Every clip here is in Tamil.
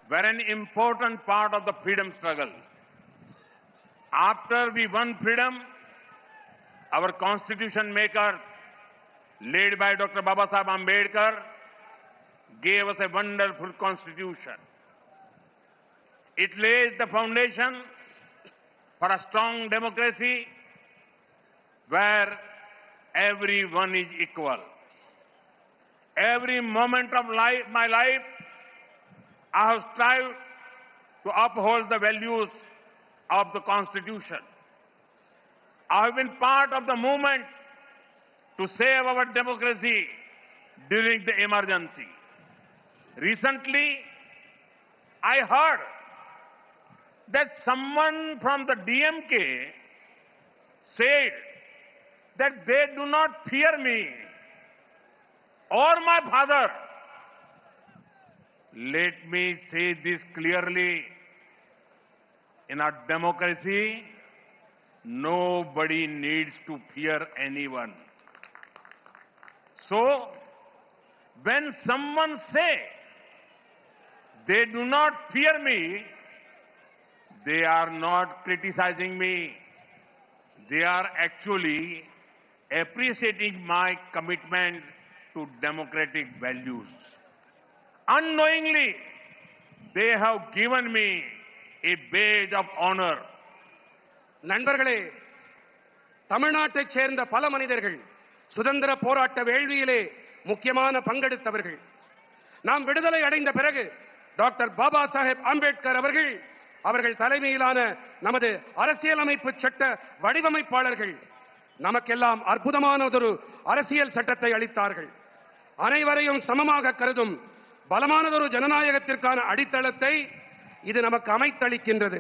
were an important part of the freedom struggle. After we won freedom, our constitution maker, led by Dr. Babasaheb Ambedkar, gave us a wonderful constitution. It lays the foundation for a strong democracy where everyone is equal. Every moment of my life, I have strived to uphold the values of the Constitution. I have been part of the movement to save our democracy during the emergency. Recently, I heard that someone from the DMK said that they do not fear me or my father. Let me say this clearly. In our democracy, nobody needs to fear anyone. So, when someone say they do not fear me, they are not criticizing me. They are actually appreciating my commitment to democratic values. Unknowingly, they have given me a badge of honor. நண்பர்களே, தமிழ்நாட்டைச் சேர்ந்த பல மனிதர்கள் சுதந்திர போராட்ட வேள்வியிலே முக்கியமான பங்கெடுத்தவர்கள். நாம் விடுதலை அடைந்த பிறகு டாக்டர் பாபா சாஹேப் அம்பேத்கர் அவர்கள் தலைமையிலான நமது அரசியலமைப்பு சட்ட வடிவமைப்பாளர்கள் நமக்கெல்லாம் அற்புதமானதொரு அரசியல் சட்டத்தை அளித்தார்கள். அனைவரையும் சமமாக கருதும் பலமானதொரு ஜனநாயகத்திற்கான அடித்தளத்தை இது நமக்கு அமைத்தளிக்கின்றது.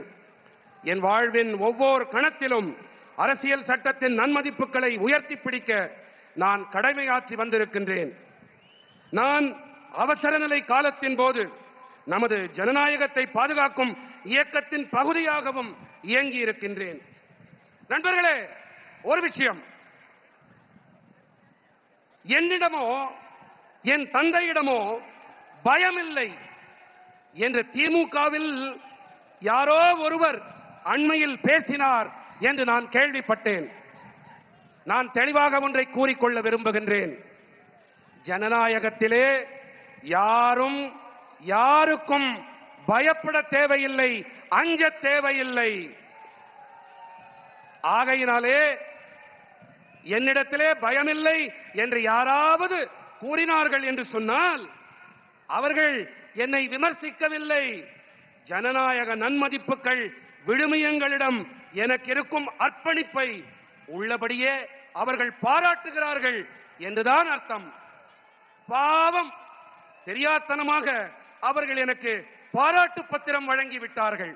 என் வாழ்வின் ஒவ்வொரு கணத்திலும் அரசியல் சட்டத்தின் நன்மதிப்புகளை உயர்த்தி பிடிக்க நான் கடமையாற்றி வந்திருக்கின்றேன். நான் அவசர நிலை காலத்தின் போது நமது ஜனநாயகத்தை பாதுகாக்கும் இயக்கத்தின் பகுதியாகவும் இயங்கி இருக்கின்றேன். நண்பர்களே, ஒரு விஷயம், என்னிடமோ என் தந்தையிடமோ பயமில்லை என்று திமுகவில் யாரோ ஒருவர் அண்மையில் பேசினார் என்று நான் கேள்விப்பட்டேன். நான் தெளிவாக ஒன்றை கூறிக்கொள்ள விரும்புகின்றேன். ஜனநாயகத்திலே யாரும் யாருக்கும் பயப்பட தேவையில்லை, அஞ்ச தேவையில்லை. ஆகையினாலே என்னிடத்திலே பயமில்லை என்று யாராவது கூறினார்கள் என்று சொன்னால் அவர்கள் என்னை விமர்சிக்கவில்லை. ஜனநாயக நன்மதிப்புகள் விழுமியங்களிடம் எனக்கு இருக்கும் அர்ப்பணிப்பை உள்ளபடியே அவர்கள் பாராட்டுகிறார்கள் என்றுதான் அர்த்தம். பாவம், தெரியாத்தனமாக அவர்கள் எனக்கு பாராட்டு பத்திரம் வழங்கிவிட்டார்கள்.